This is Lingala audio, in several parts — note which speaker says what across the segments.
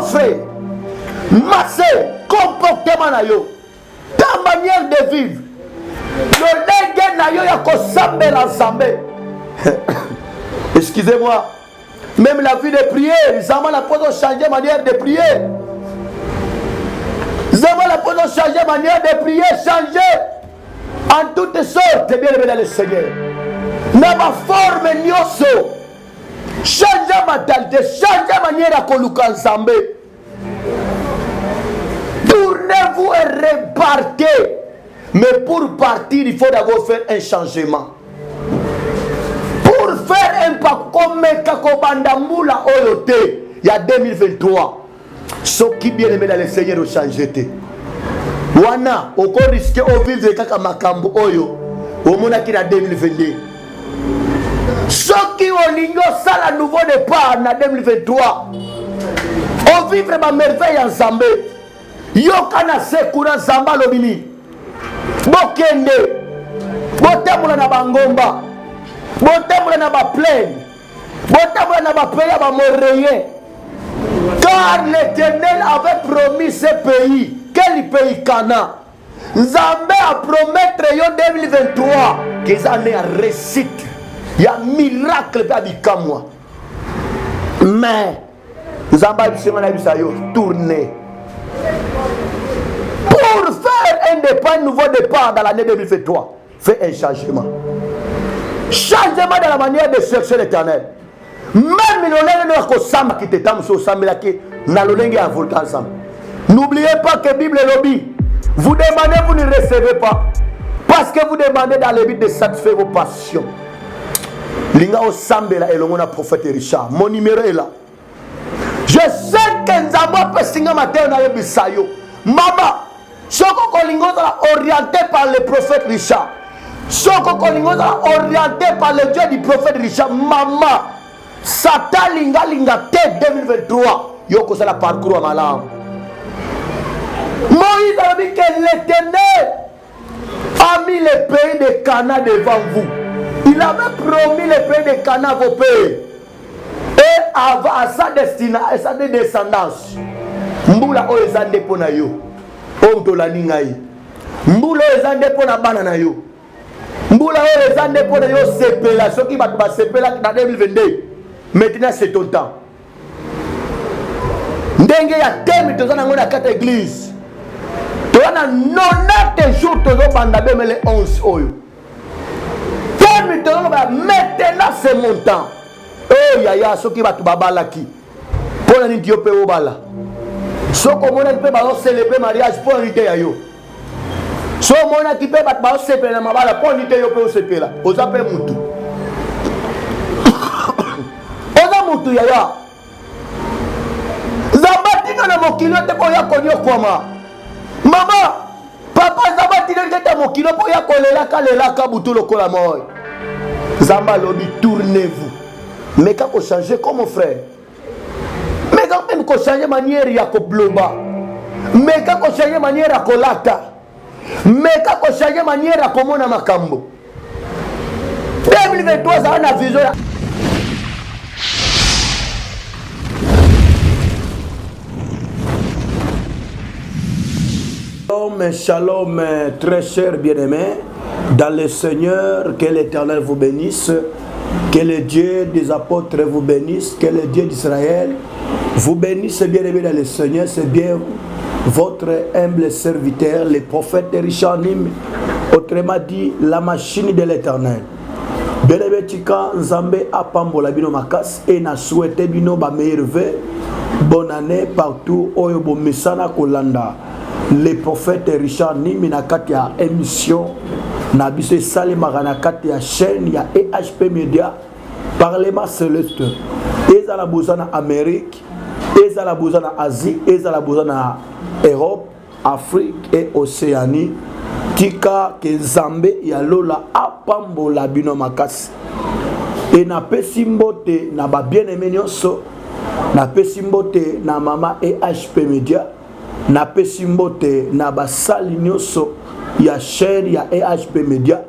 Speaker 1: frère, ma soeur, comportement na yo, ta manière de vivre, le ndenge na yo ya kosambela nzambe. Excusez-moi, même la vie de prière, Zama la peut changer manière de prier. Zama la peut changer manière de prier, changer en toutes sortes, bien aimé dans le Seigneur. Dans ma forme nyoso, changer mentalité, changer manière à koluka nzambe. Tournez-vous et repartez. Mais pour partir, il faut d'abord faire un changement. Pour faire un pas comme Kakobandamula Oyote, il y a 2023. Ce qui bien aimé dans le Seigneur, changer. Wana, on risque de vivre Kaka Makambo Oyo, au monde qui a 2022. Ce qui ont l'igno, ça la nouveau départ en 2023. On vivre ma merveille ensemble. Yokana Sekura Zamba Lobini. Bokende. Botemula na Bangomba. Botemula na Baplaine. Botemula na Bapeya Bamoreyen. Car l'Éternel avait promis ce pays. Quel pays Cana? Zambé a promettre yo 2023 qu'ils en aient un récite. Il y a un miracle à Bikamwa. Mais Zambé a tourné. Pour faire un départ, nouveau départ dans l'année 2023, fait un changement. Changement dans la manière de chercher l'Éternel. Même n'oubliez pas que la Bible est lobby. Vous demandez, vous ne recevez pas. Parce que vous demandez dans le but de satisfaire vos passions. Linga Osambela et le prophète Richard. Mon numéro est là. Je sais que Nzamba peut signer matin dans le Bissayo. Maman, Soko Kolingo est orienté par le prophète Richard. Soko Kolingo est orienté par le Dieu du prophète Richard. Maman, Satan Linga tête 2023. Yoko c'est la parcours à malam. Moïse a dit que l'Éternel a mis le pays de Cana devant vous. Il avait promis le pays de Cana à vos pays. Et à sa destination, à sa descendance. Mbula o ezande pona yo. O tolani ngai. Mbula o ezande pona bana na yo. Mbula o ezande pona yo sepela. Soki batu ba sepela dans 2022. Maintenant c'est ton temps. Ndenge ya temi tozana ngona kata église. Tozana 90 jours tozo banda bemele 11 oyo. Temi tozana maintenant c'est mon temps. Oh yaya soki batu babalaki. Pona ni Dieu pe obala. Soko mona ki pe ba célébrer mariage pour nité ya yo. So mona ki pe ba célébrer na mabala pour nité yo pe o sepela. Oza pe mutu. Oza mutu yaya. Zabatina na mokilo te ko ya konyo kwama. Mama, papa zabatina te ta mokilo po ya kolela ka butu lokola moy. Zamba lobi tournez-vous. Mais quand on change comme mon frère. Mais quand même qu'on change manière ya ko bloba. Mais quand on change manière ya ko lata. Mais quand on change manière ya ko mona makambo. 2023 ça na vision ya Shalom, shalom, très cher bien-aimé, dans le Seigneur, que l'Éternel vous bénisse, que le Dieu des apôtres vous bénisse, que le Dieu d'Israël vous bénisse, bien-aimé dans le Seigneur, c'est bien votre humble serviteur, le prophète Richard Nim, autrement dit, la machine de l'Éternel. Bien-aimé Tika, Nzambe apambola bino makas, et na souhaité bino ba meilleur vœu, bonne année partout, oyobo misana kolanda. Le prophète Richard Nimi na kati ya émission na biso salemaka na kati ya chaîne ya EHP Media Parlement Céleste. Ezala boza na Amérique, ezala boza na Asie, ezala boza na Europe, Afrique et Océanie. Tika ke Nzambe ya lola apambola bino makasi. Et na pesi mbote na ba bien-aimé nyonso, na pesi mbote na mama EHP Media. Na pesi mbote na basali nyonso ya chaîne ya EHP Media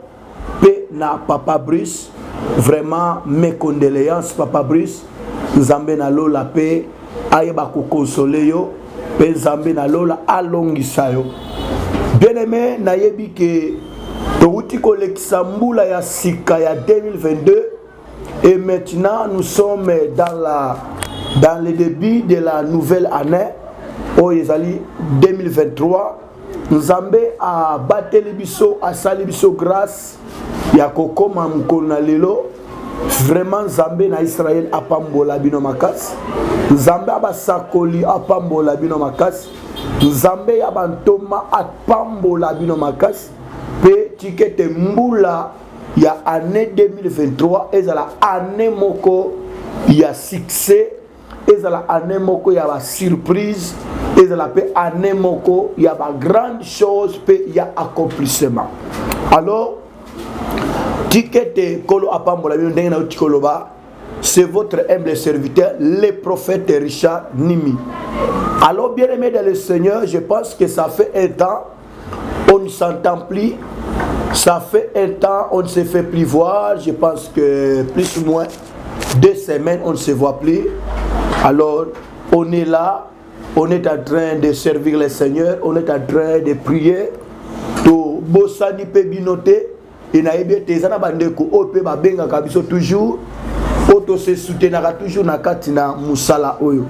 Speaker 1: pe na Papa Brice, vraiment mes condoléances Papa Brice, Nzambe na lola pe ayeba ko consoler yo pe Nzambe na lola alongisa yo. Bien-aimé, nayebi ke touti kolekisa mbula ya sika ya 2022 et maintenant nous sommes dans le début de la nouvelle année oyezali 2023. Nzambe a bateli biso asali biso grâce ya kokoma mukolo na lelo. Vraiment Nzambe na Israël apambola bino makasi. Nzambe abasakoli apambola bino makasi. Nzambe ya bantoma apambola bino makasi. Pe tikete mbula ya année 2023 ezala année moko ya succès, ezala année moko ya ba surprise, ezala pe année moko ya ba grande chose pe ya accomplissement. Alors tikete kolo apambola bino ndenge na tikoloba, c'est votre humble serviteur le prophète Richard Nimi. Alors bien aimé dans le Seigneur, je pense que ça fait un temps on ne s'entend plus. Ça fait un temps, on ne se fait plus voir. Je pense que plus ou moins 2 semaines, on ne se voit plus. Alors, on est là, on est en train de servir le Seigneur, on est en train de prier. To bosani pe binote, et na ebe tezana bandeko ope ba benga kabiso toujours, oto se soutenaka toujours na katina musala oyo.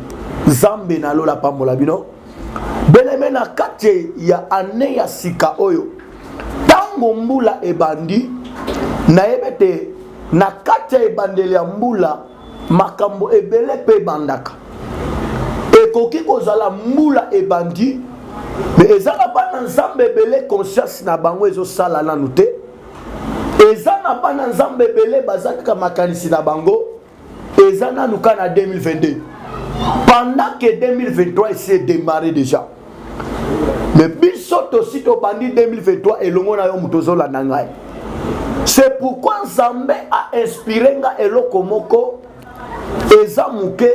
Speaker 1: Zambe na lola pambola bino. Beneme na kate ya ane ya sika oyo. Tango mbula ebandi na ebete na kate ebandeli ya mbula makambo ebele pe bandaka. Ekoki kozala mbula ebandi mais ezala bana Nzambe ebele conscience na bango ezosala nanu te. Eza na bana Nzambe ebele bazaka makanisi na bango eza nanu kana 2022. Pendant que 2023 s'est démarré déjà. Mais bisoto sito bandi 2023 et longo na yo mutozo la nangai. C'est pourquoi Nzambe a inspiré nga eloko moko eza muke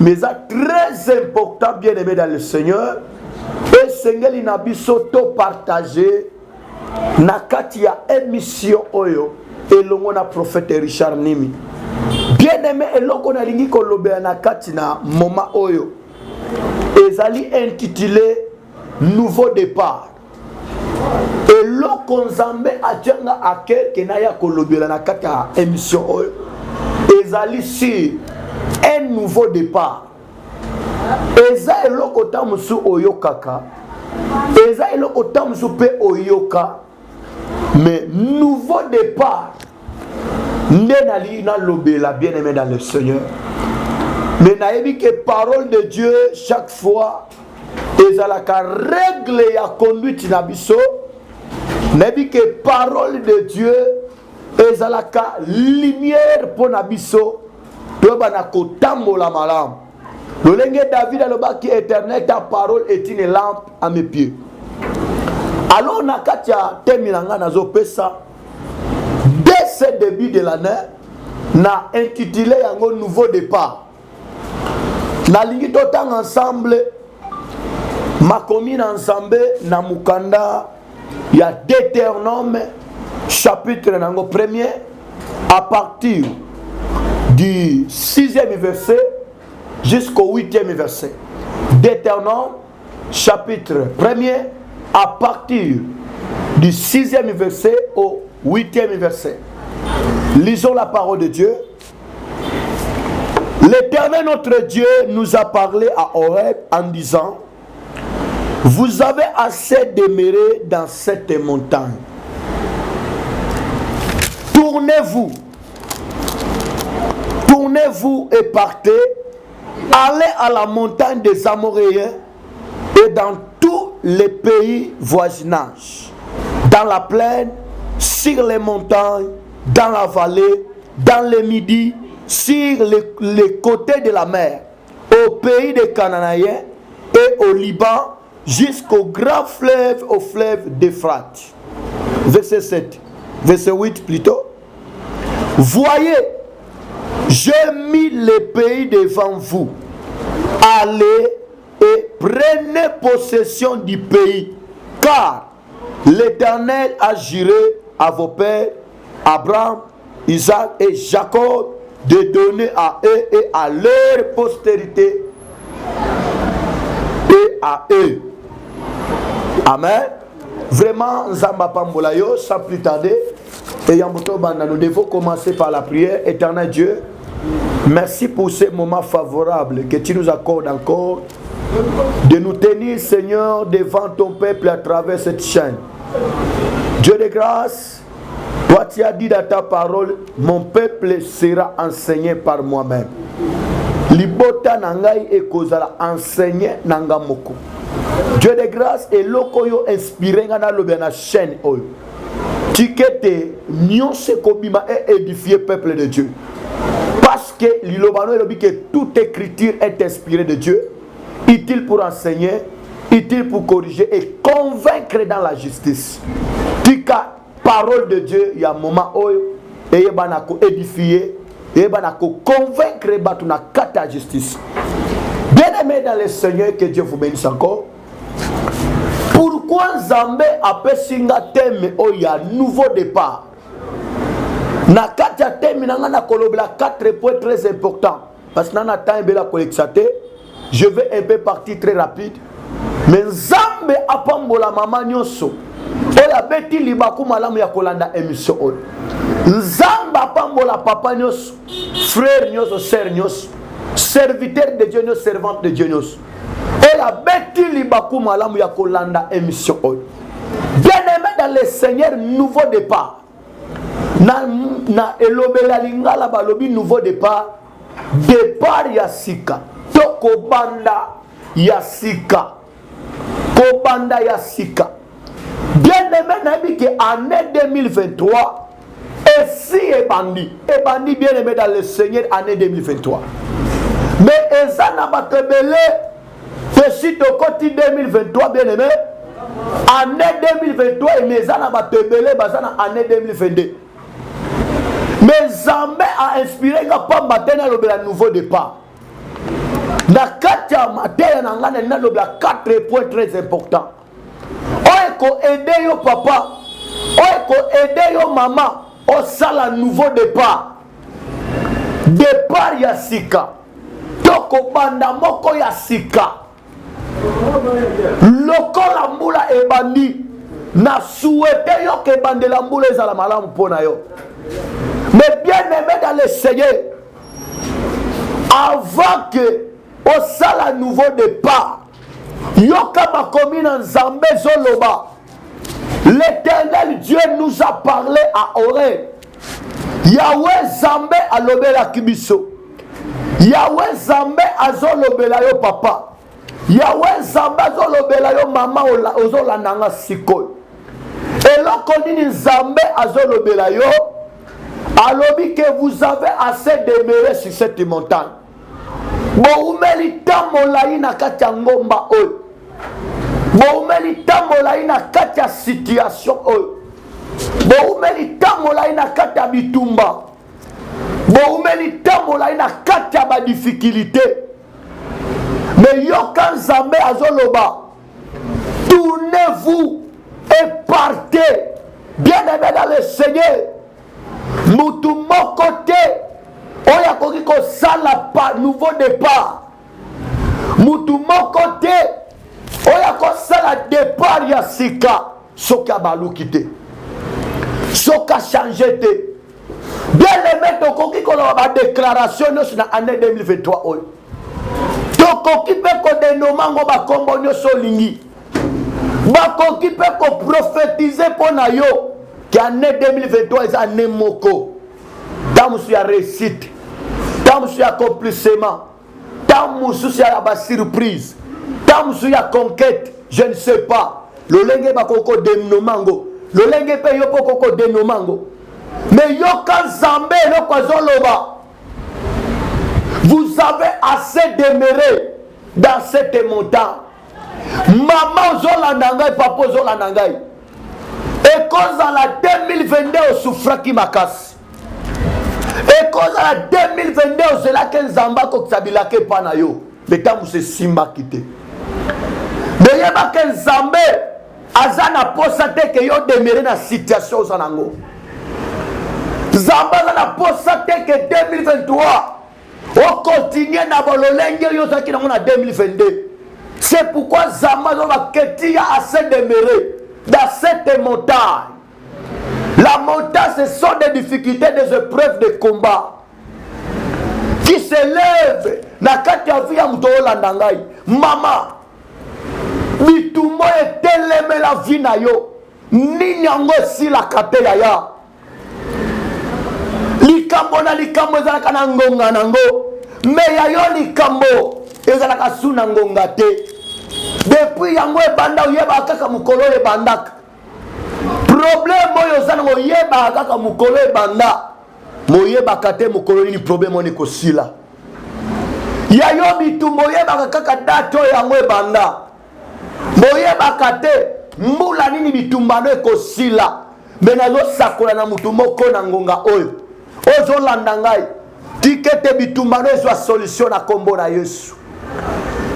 Speaker 1: mais ça très important bien aimé dans le Seigneur et sengeli na bisoto partager na kati ya émission oyo elongo na prophète Richard Nimi. Bien aimé eloko na lingi kolobea na kati na moma oyo ezali intitulé Nouveau départ. Et loko Nzambe atianga aker kenaya kolobela na kati ya émission oyo ezali si un nouveau départ. Eza eloko tamusu oyokaka. Eza eloko tamusu pe oyoka. Mais nouveau départ. Ndenali na lobela bien aimé dans le Seigneur. Mais naebi que parole de Dieu chaque fois ezalaka règle ya conduite na biso. Naebi que parole de Dieu ezalaka lumière pour na biso. Toba na kotambola malam. Lolenge David alobaki éternel ta parole est une lampe à mes pieds. Alors na katia teminanga nazo pesa dès ce début de l'année na intitulé yango nouveau départ. Na lingi totang ensemble makomi na ensemble na mukanda ya Deutéronome chapitre nango premier à partir du 6e verset jusqu'au 8e verset. Deutéronome chapitre 1er à partir du 6e verset au 8e verset. Lisons la parole de Dieu. L'Éternel notre Dieu nous a parlé à Horeb en disant: vous avez assez demeuré dans cette montagne. Tournez-vous et partez, allez à la montagne des Amoréens et dans tous les pays voisinage, dans la plaine, sur les montagnes, dans la vallée, dans le midi, sur les côtés de la mer, au pays des Cananéens et au Liban, jusqu'au grand fleuve, au fleuve d'Euphrate. Verset 7, verset 8 plutôt. Voyez, j'ai mis les pays devant vous. Allez et prenez possession du pays, car l'Éternel a juré à vos pères, Abraham, Isaac et Jacob, de donner à eux et à leur postérité et à eux. Amen. Vraiment, Nzamba Pambolayo, sans plus tarder, et Yamboto Banda, nous devons commencer par la prière. Éternel Dieu, merci pour ces moments favorables que tu nous accordes encore, de nous tenir, Seigneur, devant ton peuple à travers cette chaîne. Dieu de grâce, toi tu as dit dans ta parole, mon peuple sera enseigné par moi-même. Libota nangai e kozala enseigné nangamoko. Dieu de grâce et lokoyo inspiré ngana lobena chaîne oyo. Tikete nyonse kobima et édifier peuple de Dieu. Parce que l'ilobano elobi que toute écriture est inspirée de Dieu, utile pour enseigner, utile pour corriger et convaincre dans la justice. Tika parole de Dieu, il y a un moment où il y a édifier, il y a convaincre batuna kata justice. Bien-aimés dans le Seigneur, que Dieu vous bénisse encore. Pourquoi Zambé appelle Singa thème où il y a un nouveau départ? Na kata thème na kolobla 4 points très importants. Parce que na temps bela kolexate, je vais un peu partir très rapide. Mais Zambé apambola mama nyonso. Oya beti libaku malamu ya kolanda émission oyo. Nzamba apambola papa nyonso, frère nyonso, sœur nyonso, serviteur de Dieu nyonso, servante de Dieu nyonso. Oya beti libaku malamu ya kolanda émission oyo. Bien-aimé dans le Seigneur, nouveau départ. Na elobela lingala balobi nouveau départ. Départ ya sika. Toko banda ya sika. Kobanda ya sika. Bien-aimé, n'a dit que année 2023, et si est bandit bien-aimé dans le Seigneur, année 2023. Mais ça n'a pas te belé, si tu côté 2023, bien-aimé, année 2023, et ça n'a pas te belé, année 2022. Mais Zambé a inspiré pas matin le nouveau départ. Na katia matin na le 4 points très importants. Oeko aider yo papa, oeko aider yo maman, au sala nouveau départ. Départ ya sika. Toko banda moko ya sika. Lokola mbula ebandi. Na souhaité yo ke bande la mbula ezala malamu pona yo. Mais bien aimé dans le Seigneur, avant que au sala nouveau départ, yoka makomi na Nzambe zoloba, l'Éternel Dieu nous a parlé à oreille. Yahweh Zambé a lobela kibiso. Yahweh Zambé azolobela yo papa. Yahweh Zambé azolobela yo mama ozolandanga sikoy. Eloko nini Zambé azolobela yo, alobi que vous avez assez demeuré sur cette montagne. Boumeli tamolai na katia ngomba oyo. Boumeli tamolai na katia situation oyo. Boumeli tamolai na katia bitumba. Boumeli tamolai na katia ba difficulté. Mais yokan Zambé azoloba, tournez-vous et partez. Bien-aimé dans le Seigneur, mutu mokote oya koki ko sala pa nouveau départ. Mutu mokote oya ko sala départ ya sika soka balu kite. Soka changer te. Bien-aimé to koki ko ba déclaration na année 2023 oyo. To koki pe ko denomango ba kombo nyoso lingi. Ba koki pe ko prophétiser pona yo que année 2023 est année moko. Dans sur la réussite, dans sur l'accomplissement, dans sur la surprise, dans sur la conquête, je ne sais pas. Le lenge ba koko denomango, le lenge pe yo koko denomango. Mais yo kan Zambé lo kwazoloba. Vous avez assez demeuré dans cette montagne. Maman zolandanga et papa zolandanga. Et cause à la 2022 au souffra qui m'acasse. Et cause à la 2022 c'est là que Nzamba kokisabila ke panayo. Mais tant que c'est Simba quitté. Mais yeba que Nzambe azana posate que yo demeuré dans situation sanango. Nzamba azana posate que 2023 on continue na bololenge yo saki na 2022. C'est pourquoi Zamba va quitter à se demeurer dans cette montagne. La montagne, ce sont des difficultés, des épreuves de combat qui s'élèvent. Nakati ya vie ya muto Landangai. Maman, bitumo eteleme la vie na yo. Nini yango si la kate ya ya. Likambo na likambo ezalaka na ngonga nango. Me ya yo likambo ezalaka su na ngonga te. Depuis yango ebanda uyeba kaka mukolo ebandaka. Problème oyo zana oyeba kaka mukolo ebanda. Moyeba kate mukolo ni problème oni kosila. Ya yo bitumbo oyeba kaka dato yango ebanda. Moyeba kate mbula nini bitumbano ekosila. Benazo sakola na mutu moko na ngonga oyo. Ozo Landangai. Tikete bitumbano ezwa solution na kombo na Yesu.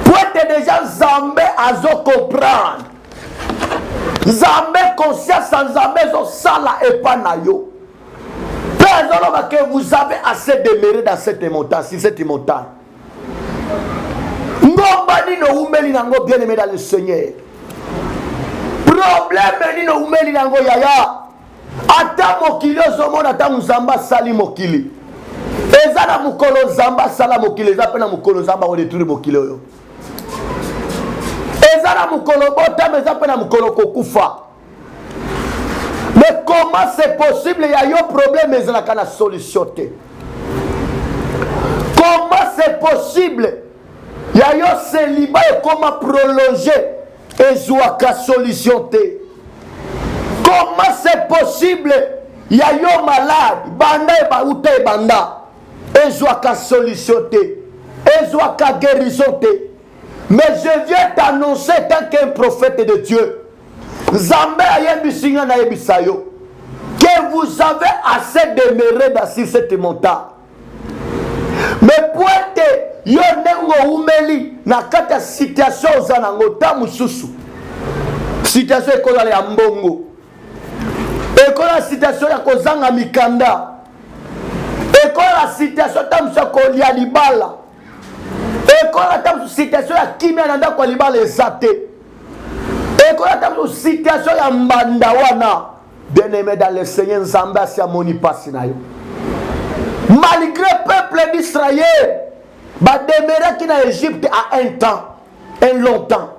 Speaker 1: Poete déjà Zambé azo comprendre. Zambé conscience en Zambé zo sala epa na yo. Que vous avez assez demeuré dans cette montagne, sur cette montagne. Ngomba nino umeli nango bien aimé dans le Seigneur. Problème nino umeli nango yaya. Ata mokili ozomona ata Nzamba sali mokili. Eza na mukolo Zamba sala mokili, eza pe na mukolo Zamba o détruire mokili oyo. Eza na mukolo bota eza pe na mukolo kokufa. Mais comment c'est possible? Il y a un problème, mais il y a une solution. Comment c'est possible? Il y a un célibat et comment prolonger et jouer une solution. Comment c'est possible? Il y a un malade, banda et baouta et banda, et jouer une solution, et jouer une guérison. Mais je viens t'annoncer tant qu'un prophète de Dieu. Zambé ayembisinga na yebisayo que vous avez assez demeuré dans cette montagne. Mais pointe yo nengo umeli na kata situation zanango ta mususu. Situation ekola ya mbongo. Ekola situation ya kozanga mikanda. Ekola situation ta musako ya libala. Ekola ta situation ya kimia nanda kwa libala ezate. Et quand on a une situation ya mbandawana, bien aimé dans le Seigneur, Zamba si amoni pasinayo. Malgré le peuple d'Israël, va demeurer qui en Égypte à un temps, un longtemps.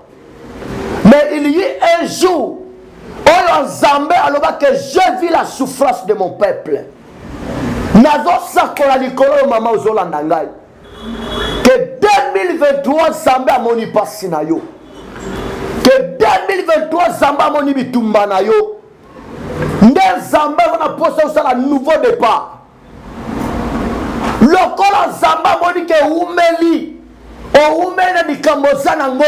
Speaker 1: Mais il y a un jour, où Zambé alors que j'ai vu la souffrance de mon peuple. Nazo sakola likolo mama ozolandangai. Que 2023 Zambé amoni pasinayo. Que 2023 Zamba moni bitumba na yo. Nde Zamba wana posa usala nouveau départ. Lokola Zamba moni ke umeli. O umeli di kamboza nango.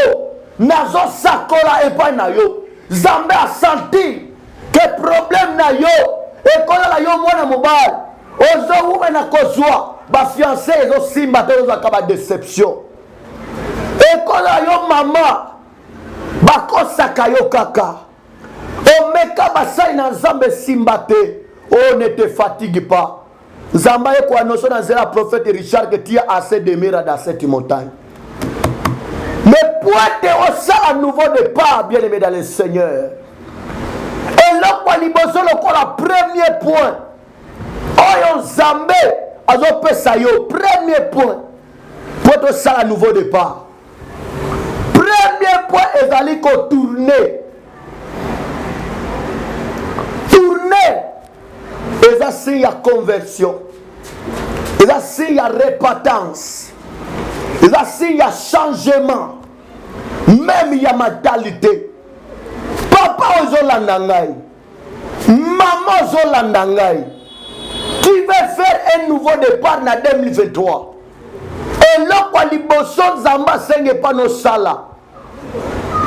Speaker 1: Nazo sakola epa na yo. Zamba a senti que problème na yo. Ekola la yo mwana mobile. Ozo ume na kozwa. Ba fiancé ezo simba te ozo akaba déception. Ekola yo mama. Bakosaka yo kaka. Omeka basai na Nzambe simbate. Oh, ne te fatigue pas. Zamba ye kwa notion dans la prophète Richard que tu as assez demeuré dans cette montagne. Mais pointe au ça à nouveau départ, bien aimé dans le Seigneur. Et là, pour liboso le premier point. Oh, Nzambe azo pesa yo premier point. Pour au ça à nouveau départ. Premier point est d'aller tourner. Tourner. Et ça c'est la conversion. Et ça c'est la repentance. Et ça c'est la changement. Même il y a mentalité. Papa ozolandangai. Maman ozolandangai. Qui veut faire un nouveau départ en 2023. Et là quoi liboso Zamba senge pas nos sala.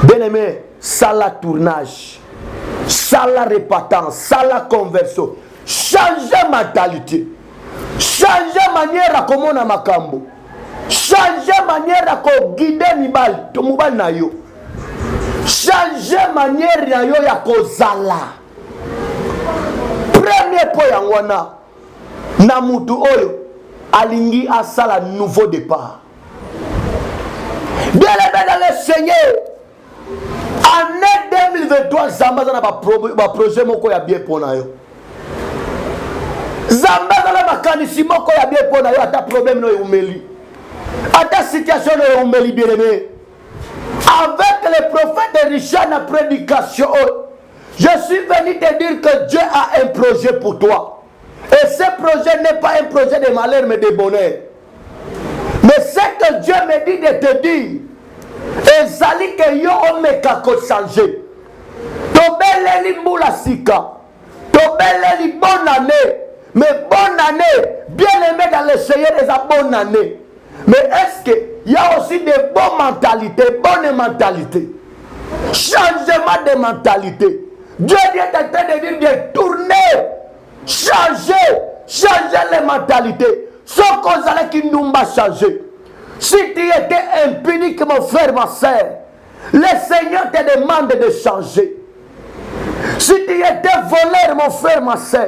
Speaker 1: Bien aimé, sala tournage, sala repentance, sala conversion, changer mentalité, changer manière à comment on a makambo, changer manière à guider mibali, to mubali na yo, changer manière na yo ya kozala. Premier point yangwana, na mutu oyo alingi asala nouveau départ. Bien aimé dans le Seigneur, année 2023, Zamba a un projet qui est bien pour nous. Zamba a un mécanisme qui est bien pour nous. Il y a un problème qui est bien. À ta situation de bien aimé, avec les prophètes de Richard dans la prédication, je suis venu te dire que Dieu a un projet pour toi. Et ce projet n'est pas un projet de malheur mais de bonheur. Mais ce que Dieu me dit de te dire, et Zali que yo on me kako changer. Tobele li moula sika. Tobele li bonne année. Mais bonne année, bien aimé dans le Seigneur, c'est une bonne année. Mais est-ce qu'il y a aussi des bonnes mentalités, bonnes mentalités? Changement de mentalité. Dieu est en train de dire de tourner, changer les mentalités. Sans qu'on allait qui nous va changer. Si tu étais impunique, mon frère, ma soeur, le Seigneur te demande de changer. Si tu étais voleur, mon frère, ma soeur,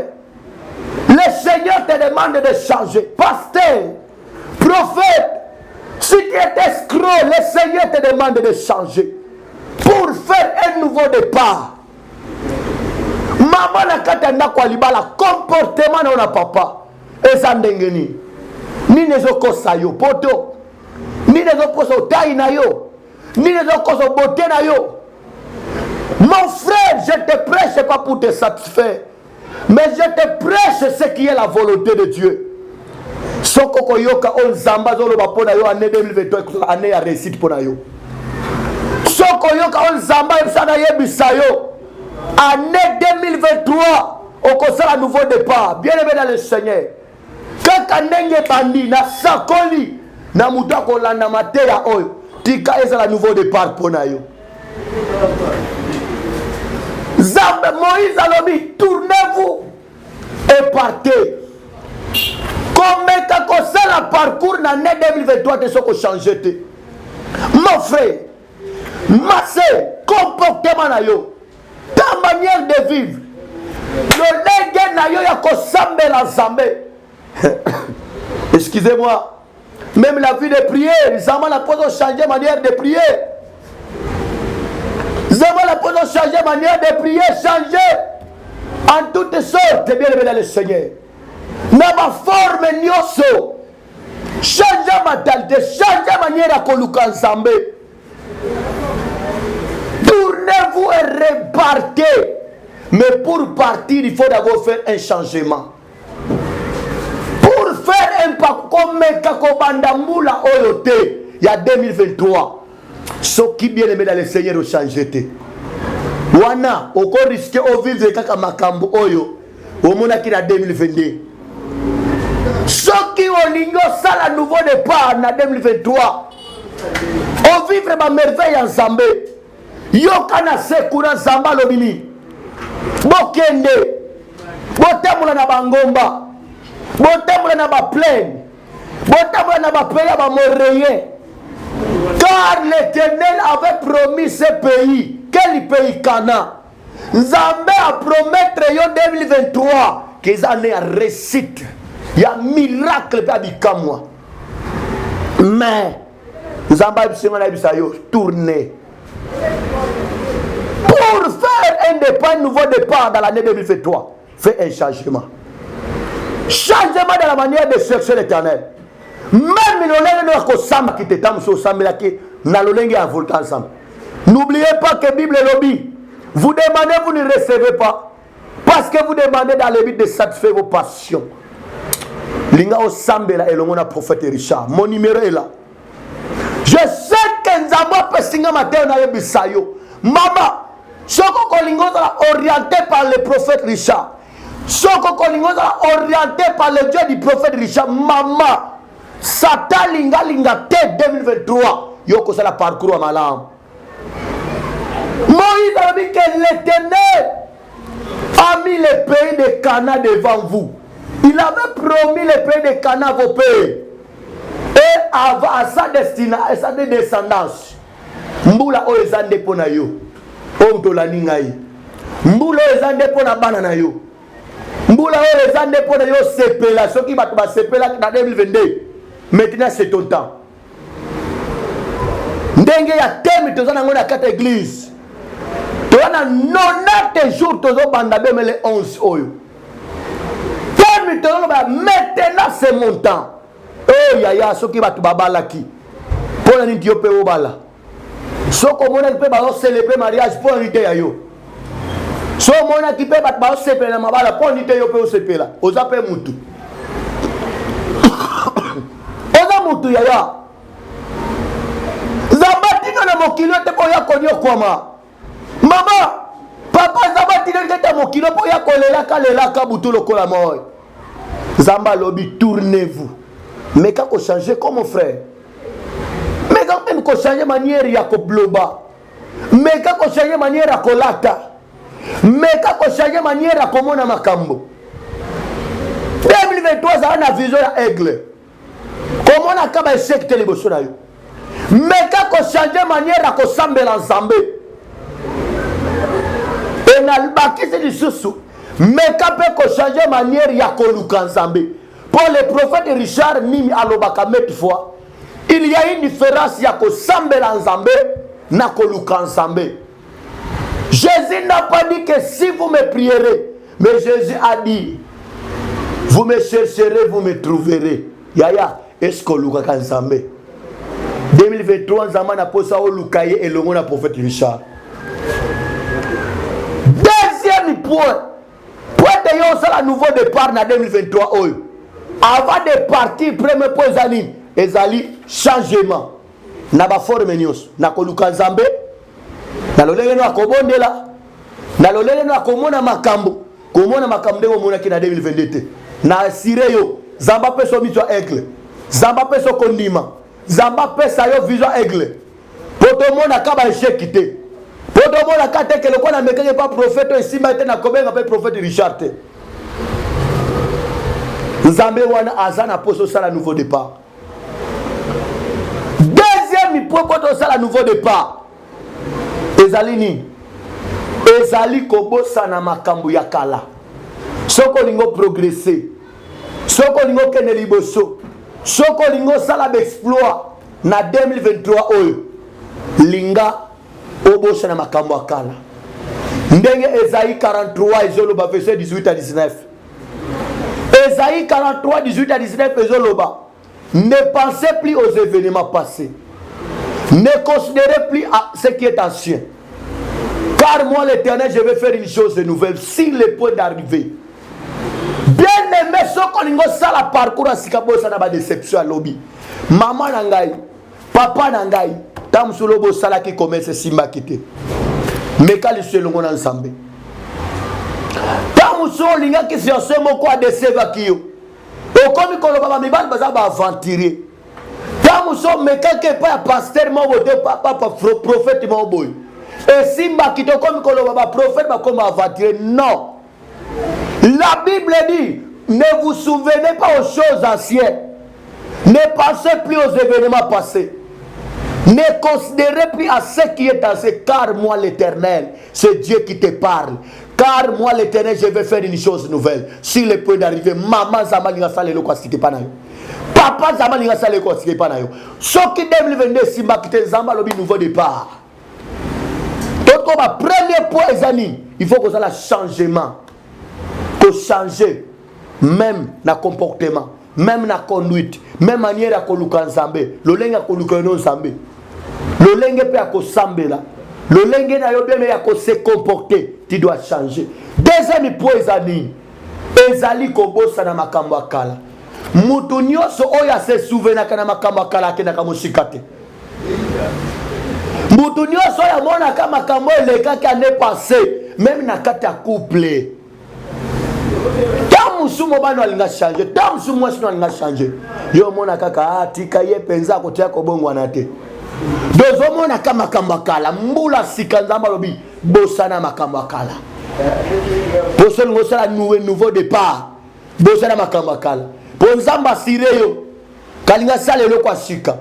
Speaker 1: le Seigneur te demande de changer. Pasteur, prophète, si tu étais escroc, le Seigneur te demande de changer. Pour faire un nouveau départ. Maman n'a qu'à t'en avoir la comportement de notre papa. Et ça n'engeni. Ni les autres sayo poto. Ni les autres taille na yo. Ni les autres beauté na yo. Mon frère, je te prêche pas pour te satisfaire. Mais je te prêche ce qui est la volonté de Dieu. Soko yoka on zamba zolo ba pona yo année 2023 année à réussite pona yo. Soko yoka on zamba ebsana yebisa yo. Année 2023 au concert à nouveau départ. Bien aimé dans le Seigneur. Kaka ndenge bandi na sakoli na muta ko landa mateya oyo. Tika ezala nouveau départ pona yo. Zambe Moïse alobi, tournez-vous et partez. Combien de temps la parcours dans l'année 2023 de ce qu'on change? Mon frère, ma soeur, comportement na yo, ta manière de vivre, le nègre na yo ya ko sambe la zambe. Excusez-moi, même la vie de prière, Zama la pose changer manière de prier. Zama la pose changer manière de prier, changer en toutes sortes, bien aimé dans le Seigneur. Dans ma forme nyoso, changer mentalité, changer manière à koluka nzambe. Tournez-vous et repartez. Mais pour partir, il faut d'abord faire un changement. Pour faire un pas comme Kakobandamula Oyote, il y a 2023. Ce qui bien aimé dans le Seigneur au changer. Wana, au corps risqué au vivre kaka makambo oyo, au mona qui a 2022. Ceux qui ont l'igno ça la nouveau départ en 2023. Au vivre ma merveille en Zambé. Yokana sekuna Zamba lobini. Bokende. Botamula na bangomba. Botamula na ba plaine. Botamula na ba pays ba moreyen. Car l'Éternel avait promis ce pays. Quel pays Cana? Zambé a promettre yo 2023 qu'ils allaient à réussite. Il y a un miracle pour moi. Mais Zambé a tourné. Pour faire un nouveau départ dans l'année 2023, fait un changement. Changement de la manière de chercher l'Éternel. Même n'oubliez pas que la Bible est lobby. Vous demandez, vous ne recevez pas. Parce que vous demandez dans le but de satisfaire vos passions. Linga Osambela et le monde prophète Richard. Mon numéro est là. Je sais que Nzamba Pessinga Matin na Yebisayo. Maman, Soko Kolingoza orienté par le prophète Richard. Soko Kolingoza orienté par le Dieu du prophète Richard. Maman, Satan Linga Linga T 2023. Yoko c'est la parcours à malam. Moïse a dit que l'Éternel a mis le pays de Cana devant vous. Il avait promis le pays de Cana à vos pays. Et à sa destination, à sa descendance. Mbula oezande pona yo. Omtola ningai. Mbula oezande pona banana yo. Mbula oezande pona yo sepela. Ce qui va te sepela dans 2022. Maintenant c'est ton temps. ndenge ya temi tozana ngona kata église toana 90 jours tozo banda bemele 11 oyo temi tozana ba maintenant c'est mon temps oh yaya soki batu babalaki pona ni dio pe obala soko mona pe ba célébrer mariage pona ni te yayo so mona ki pe batu ba célébrer na mabala pona ni te yo pe osepela oza pe mutu oza mutu yaya zabatinga na mokilo te po ya konyo kwama mama papa zabatinga te mokilo po ya kolela ka butu lokola moy zamba lobi tournez-vous mais quand on change comme mon frère mais quand même qu'on change manière ya ko bloba mais quand on change manière ya kolata mais quand on change manière ya komona makambo 2023 ça na vision ya aigle comment on a kaba échec tele boso na yo mais quand on change manière ya ko sambela nzambe et na baki c'est du susu mais quand on change manière ya ko luka nzambe. Pour le prophète Richard Mimi alobaka met fois, il y a une différence ya ko sambela nzambe na ko luka nzambe. Jésus n'a pas dit que si vous me prierez, mais Jésus a dit vous me chercherez, vous me trouverez. Yaya, est-ce que luka nzambe 2023 nzamba na posa o lukaye elongo na prophète Richard. Deuxième point, point de yo ça la nouveau départ na 2023 oyo. Avant de partir, premier point ezali changement. Na ba forme nyos, na koluka nzambe, na lolenge no akobondela, na lolenge no akomona makambo, komona makambo ndeko mona ki na 2022. Na asire yo, zamba peso mitwa aigle, zamba peso kondima, zamba pesa yo vision aigle. Poto mona kaba échec te. Poto mona kate ke lokona mekenge pa prophète esima te na kobenga pe prophète Richard te. Nzambe wana azana poso sala nouveau départ. Deuxième point pour sala nouveau départ. Ezali ni ezali kobosa na makambo ya kala. Soko lingo progresser. Soko lingo kene liboso. Soko lingo sala exploit na 2023 oyo. Linga obosa na makambo ya kala. Ndenge Esaïe 43 ezoloba verset 18 à 19. Esaïe 43, 18 à 19, ne pensez plus aux événements passés. Ne considérez plus à ce qui est ancien. Car moi, l'Éternel, je vais faire une chose nouvelle s'il est point d'arriver. Bien aimé, ce qu'on a ça la parcours à Sikabo, ça n'a pas de déception à lobby. Maman Nangaï, papa Nangaï, tam sous lobo sala qui commence Simba quitter. Mais quand ils se l'ont ensemble. Tamuso linga ki si osemo kwa deseva kiyo. Okomi koloba mibali baza ba aventurer. Tamuso mekake pa pasteur mo bote papa prophète mo boy. Et simba kito komi koloba ba prophète ba comme aventurer. Non. La Bible dit ne vous souvenez pas aux choses anciennes. Ne pensez plus aux événements passés. Ne considérez plus à ce qui est ancien, car moi l'Éternel, c'est Dieu qui te parle. Car moi l'Éternel, je vais faire une chose nouvelle. S'il est point d'arriver, maman Zamalinga Salelo quoi si pas na yo. Papa Zamalinga Salelo quoi si pas na yo. Ce qui 2022 simba qui te zamba lobi nouveau départ. Donc comme premier point ezani, il faut que ça la changement. Que changer même na comportement, même na conduite, même manière à koluka nzambe, lolenga koluka no nzambe. Lolenge pe ako sambela. Lolenge na yo bien mais ako se comporter, tu dois changer. Deuxième point ezali, ezali kobosa na makambo akala. Mutu nyonso oya se souvena kana makambo akala akena kama shikate. Mutu nyonso oya mona kama makambo eleka ka ne passé, même na kata couple. Tamusumo bano alinga changer, tamusumo sino alinga changer. Yo mona kaka atika ye penza ko tia ko bongo anate. Dozo mona kama makambo kala, mbula sikanzamba lobi bosana makambo kala. Bosana ngosala nouveau départ. Bosana makambo kala. Ponzamba sireyo kalinga sale lokwa sika.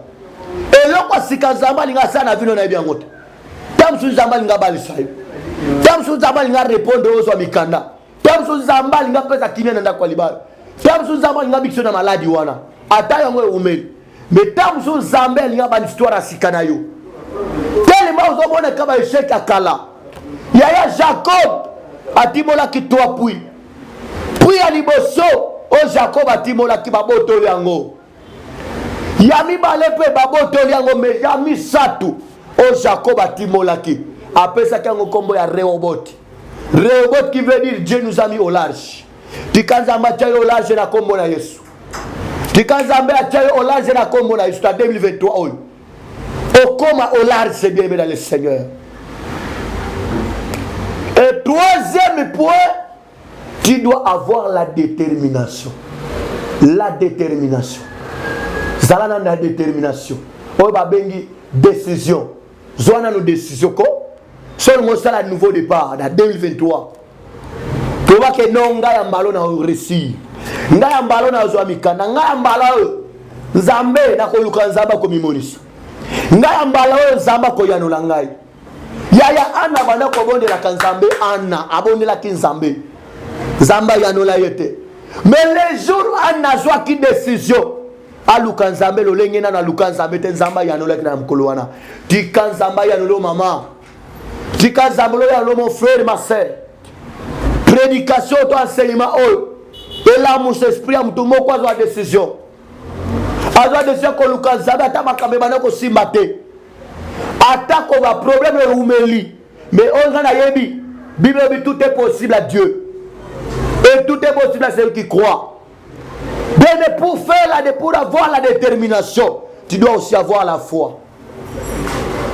Speaker 1: Elokwa sika zamba linga sana vino na byangote. Tamsu zamba linga balisayo. Tamsu zamba linga répondre aux mikanda. Tamsu zamba linga pesa kimia nanda kwa libala. Tamsu zamba linga bikso na maladi wana. Ata yango umeli. Mais tamsu zamba linga ba histoire sika na yo. vous avez comme échec à Kala. Il y a Jacob, a Timola qui toi puis. Puis à Liboso, oh Jacob a Timola qui babo toliango. Yami balepe babo toliango, mais Yami Satou, oh Jacob a Timola qui. Après ça, quand on combo ya Rehoboth. Rehoboth qui veut dire Dieu nous a mis au large. Tikanzamba tchaye au large na combo na Yesu. Tikanzamba tchaye au large na combo na Yesu. En 2023, au coma au large, c'est bien dans le Seigneur. Et troisième point, tu dois avoir la détermination. La détermination. Zalana na détermination. On va bengi décision. Zoana nos décisions ko. Seulement ça le nouveau départ dans 2023. Tu vois que non nga yambalo na réussir. Nga yambalo na zo amikana, nga yambalo Nzambe na ko luka nzamba ko mimonisa. Nga yambalo nzamba ko yanola ngai. Yaya ana bana ko bondela kanzambe ana abondela kinzambe. Zamba yanola yete. Mais les jours ana zo ki décision aluka nzambe lo lenge na luka nzambe te nzamba yanola kina mkolo wana. Tika nzamba yanolo mama. Tika nzamba yanolo mon frère ma sœur. Prédication to enseignement et là mon esprit a mutu moko azwa décision. Azwa décision ko luka nzambe ata makambe bana ko simbate. Ata ko ba problème rumeli. Mais on a yebi. Bible dit tout est possible à Dieu. Et tout est possible à celui qui croit. Mais pour avoir la détermination, tu dois aussi avoir la foi.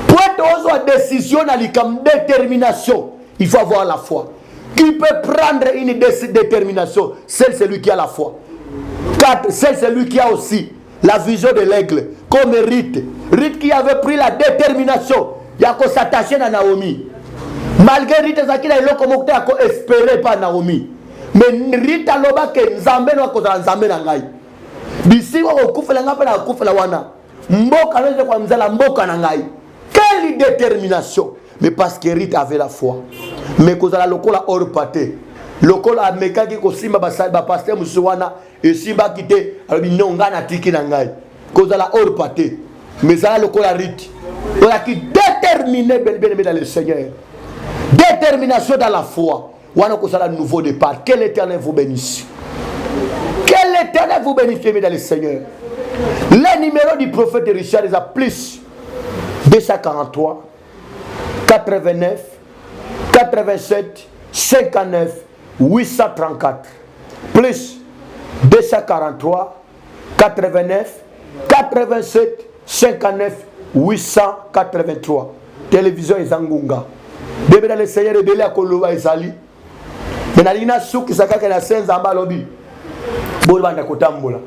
Speaker 1: Pour avoir une décision, comme détermination, il faut avoir la foi. Qui peut prendre une détermination? C'est celui qui a la foi. 4. C'est celui qui a aussi la vision de l'aigle, comme Rite. Rite qui avait pris la détermination, il y a qu'à s'attacher à Naomi. Malgré Rite, il a qu'à espérer par Naomi. Mais Rita loba ke nzambe no akozala nzambe na ngai. Bisi ko kufela ngapa na kufela wana. Mboka nje kwa mzala mboka na ngai. Quelle détermination. Mais parce que Rita avait la foi. Mais kozala lokola hors paté. Lokola ameka ki ko simba ba pasteur musuwana et simba kité alobi nonga na tiki na ngai. Kozala hors paté. Mais ça lokola Rita. On a qui déterminé bien dans le Seigneur. Détermination dans la foi. Wana ko sala nouveau départ. Que l'Éternel vous bénisse. Que l'Éternel vous bénisse dans le Seigneur. Les numéros du prophète Richard est à plus 243 89 87 59 834 plus 243 89 87 59 883. Télévision Izangunga. Début dans le Seigneur et belé à Koloba Ezali. Mais nalina souki sakaka na senza amba lobi. Bolo banda kotambola.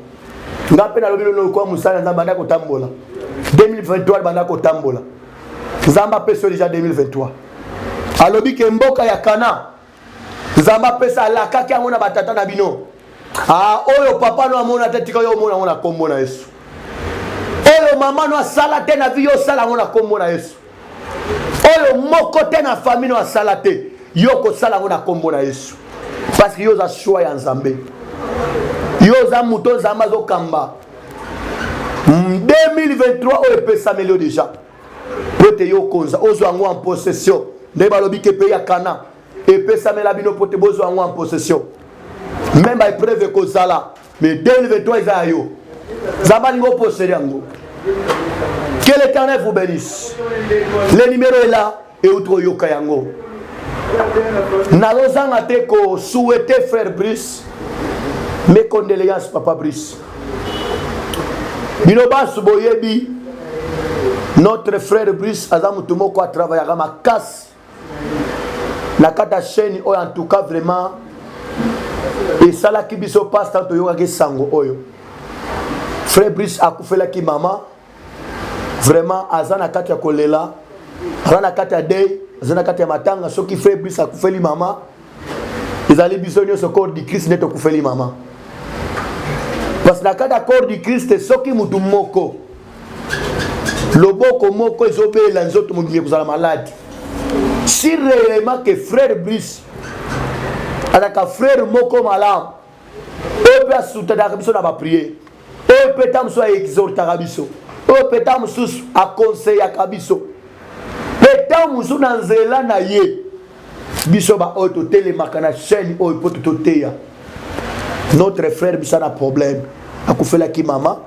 Speaker 1: Ngape na lobi lo kwa musala nzamba banda kotambola. 2023 banda kotambola. Nzamba peso déjà 2023. Alobi ke mboka ya Kana. Nzamba pesa la kaki amona batata na bino. Ah oyo papa no amona tetika yo mona kombo na Yesu. Oyo mama no asala te na vi yo sala mona kombo na Yesu. Oyo moko te na famille no asala te. Yoko sala ngona kombo na Yesu. Parce que yoza choix ya Nzambe. Yoza muto Nzamba zo kamba. 2023 o epesa melio déjà. Pote yo konza ozo ango en possession. Ndeba lobi ke pe ya Kana. Epesa melabino pote bozo ango en possession. Même ba preuve ko sala. Mais 2023 isa yo. Nzamba ngo posséder ango. Que l'Éternel vous bénisse. Le numéro est là et outro yoka yango. Nalozanga te ko souhaiter frère Brice. Mes condoléances papa Brice. Binoba suboyebi. Notre frère Brice azamutumo ko travailler à ma casse. Na kata chaîne oyo en tout cas vraiment et sala ki biso pasteur to yoka ke sango oyo. Frère Brice akufela ki mama. Vraiment azana kati ya kolela. Azana kati ya dei. Azana kati ya matanga soki frère Brice akufeli mama. Ezali biso nyoso corps du Christ neto kufeli mama. Parce que na kati ya corps du Christ soki mutu moko. Loboko moko ezobela nzoto mutu kozala malade. Si réellement que frère Brice azaka frère moko malam. Ope asutaka biso na ba prier. Ope tamso exhortaka biso. Ope tamso a conseil ya kabiso. étant musu na nzela na ye biso ba oto telemaka na chaîne oyo po toteya notre frère biso na problème akufelaki mama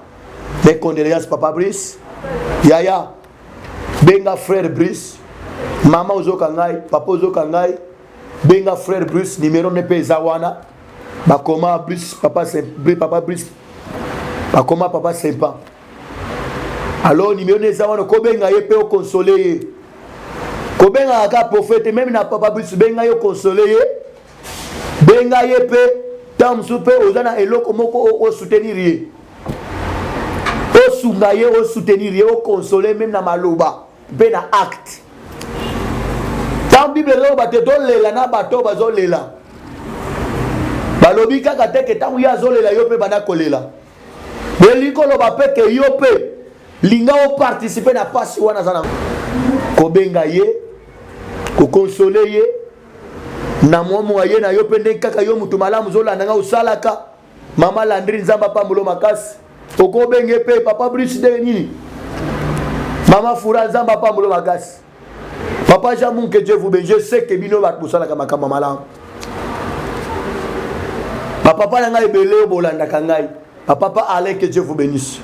Speaker 1: mes condoléances papa Brice yaya benga frère Brice mama ozoka ngai papa ozoka ngai benga frère Brice numéro ne pesa wana bakoma Brice papa Brice bakoma papa sympa alors numéro ne wana ko benga ye pe o consoler ko benga ka prophète même na papa Brice benga yo consoler ye benga ye pe tam soupe ozana eloko moko o soutenir ye o sunga ye o soutenir ye o consoler même na maloba pe na acte tam bible lo ba te dolela na bato bazolela balobi kaka te ke tam ya zolela yo pe bana kolela beliko lo ba pe ke yo pe linga o participer na pasi wana zana ko benga ye ko consoler ye na mwa ye na yo pende kaka yo mutu malamu zolanda nga usalaka mama Landry nzamba pambulo makasi oko benge pe papa Brice de nini mama Fura nzamba pambulo makasi papa Jamon que Dieu vous bénisse je sais que bino bat usalaka makamba malamu papa na ngai belé bolanda kangai papa Alain que Dieu vous bénisse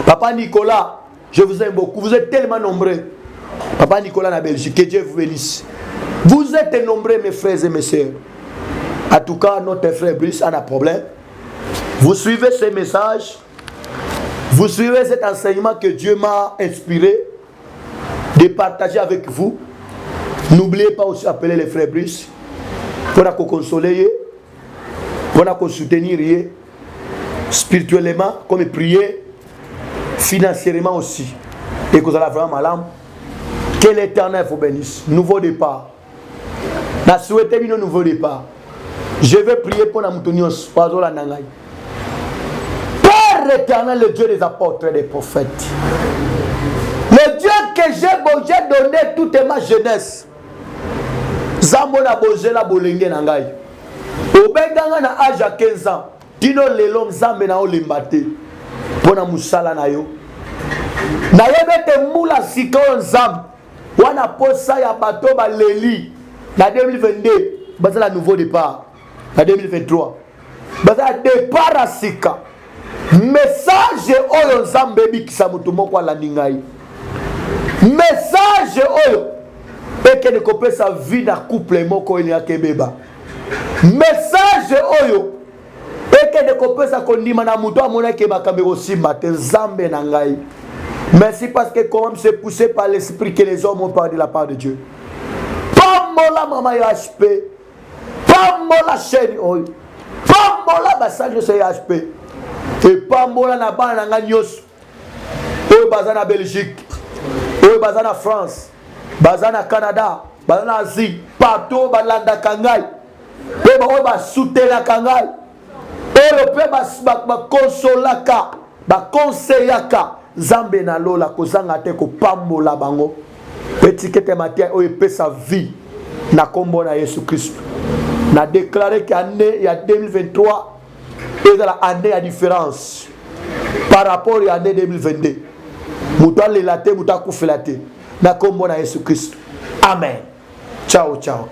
Speaker 1: papa Nicolas je vous aime beaucoup vous êtes tellement nombreux papa Nicolas na Belgique que Dieu vous bénisse. Vous êtes nombreux, mes frères et mes sœurs. En tout cas, notre frère Brice a un problème. Vous suivez ces messages. Vous suivez cet enseignement que Dieu m'a inspiré de partager avec vous. N'oubliez pas aussi d'appeler les frères Brice pour nous consoler, pour nous soutenir spirituellement, comme prier, financièrement aussi. Et que vous allez vraiment malade. Que l'Éternel vous bénisse. Nouveau départ. Na souhaité un nouveau départ. Je vais prier pour nous tenir au la nangai. Père éternel, le Dieu des apôtres et des prophètes. Le Dieu que j'ai donné toute ma jeunesse. Zambo na boje la bolenge nangai. Obenganga na âge à 15 ans. Dino lelo nzambe na olimbate. Pona musala na yo. Na yebete mula siko nzambe. Wana posa ya bato ba leli. Na 2022, c'est la nouveau départ. En 2023, c'est le départ à Sika. Message oyo nzambe bikisa mutu moko la ningai. Message oyo eke ne kopé sa vie na couple moko eni akebeba. Message oyo eke ne kopé sa kondima na mutu amona ke bakambero simba te nzambe na ngai. Merci parce que comme c'est poussé par l'esprit que les hommes ont parlé de la part de Dieu. Pambola mama HP, pambola chaîne oyo, pambola basage de HP, et pambola na bana nga nyos, oyo bazana Belgique, oyo bazana France, bazana Canada, bazana Asie, partout balanda kangai, pe ba oyo basutela kangai, oyo pe ba konsolaka, ba conseillaka, Zambe na lola kozanga te ko pambola bango. Petit que matin oyo pe sa vie na kombo na Yesu Christ. Na déclaré qu'année il y a 2023 et dans l'année à différence par rapport à l'année 2022. Muta lelate muta kufelate na kombo na Yesu Christ. Amen. Ciao ciao.